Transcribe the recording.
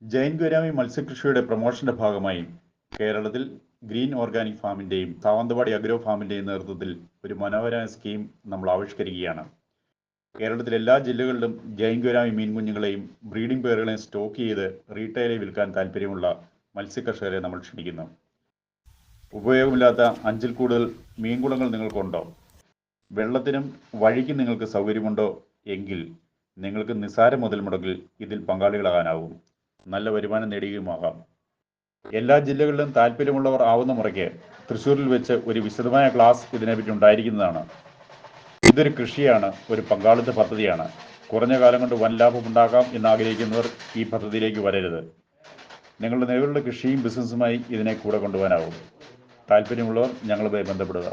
ജൈൻ ഗുരാമി മത്സ്യകൃഷിയുടെ പ്രൊമോഷന്റെ ഭാഗമായി കേരളത്തിൽ green organic ഫാമിന്റെയും Sawantwadi agro ഫാമിന്റെയും നേതൃത്വത്തിൽ ഒരു മനോഹരമായ സ്കീം നമ്മൾ ആവിഷ്കരിക്കുകയാണ്. കേരളത്തിലെ എല്ലാ ജില്ലകളിലും ജൈൻ ഗുരാമി മീൻകുഞ്ഞുങ്ങളെയും ബ്രീഡിംഗ് പെയറുകളെയും സ്റ്റോക്ക് ചെയ്ത് റീറ്റെയിലിൽ വിൽക്കാൻ താല്പര്യമുള്ള മത്സ്യകർഷകരെ നമ്മൾ ക്ഷണിക്കുന്നു. ഉപയോഗമില്ലാത്ത 5-ൽ കൂടുതൽ മീൻകുളങ്ങൾ നിങ്ങൾക്കുണ്ടോ? വെള്ളത്തിനും വഴിക്കും നിങ്ങൾക്ക് സൗകര്യമുണ്ടോ എങ്കിൽ നിങ്ങൾക്ക് നിസ്സാര മുതൽ മുടക്കിൽ ഇതിൽ പങ്കാളികളാകാനാവും. നല്ല വരുമാനം നേടുകയുമാകാം. എല്ലാ ജില്ലകളിലും താല്പര്യമുള്ളവർ ആവുന്ന മുറയ്ക്ക് തൃശ്ശൂരിൽ വെച്ച് ഒരു വിശദമായ ക്ലാസ് ഇതിനെപ്പറ്റി ഉണ്ടായിരിക്കുന്നതാണ്. ഇതൊരു കൃഷിയാണ്, ഒരു പങ്കാളിത്ത പദ്ധതിയാണ്. കുറഞ്ഞ കാലം കൊണ്ട് വൻ ലാഭം ഉണ്ടാക്കാം എന്നാഗ്രഹിക്കുന്നവർ ഈ പദ്ധതിയിലേക്ക് വരരുത്. നിങ്ങളുടെ നിലവിലുള്ള കൃഷിയും ബിസിനസ്സുമായി ഇതിനെ കൂടെ കൊണ്ടുപോകാനാവും. താല്പര്യമുള്ളവർ ഞങ്ങളുമായി ബന്ധപ്പെടുക.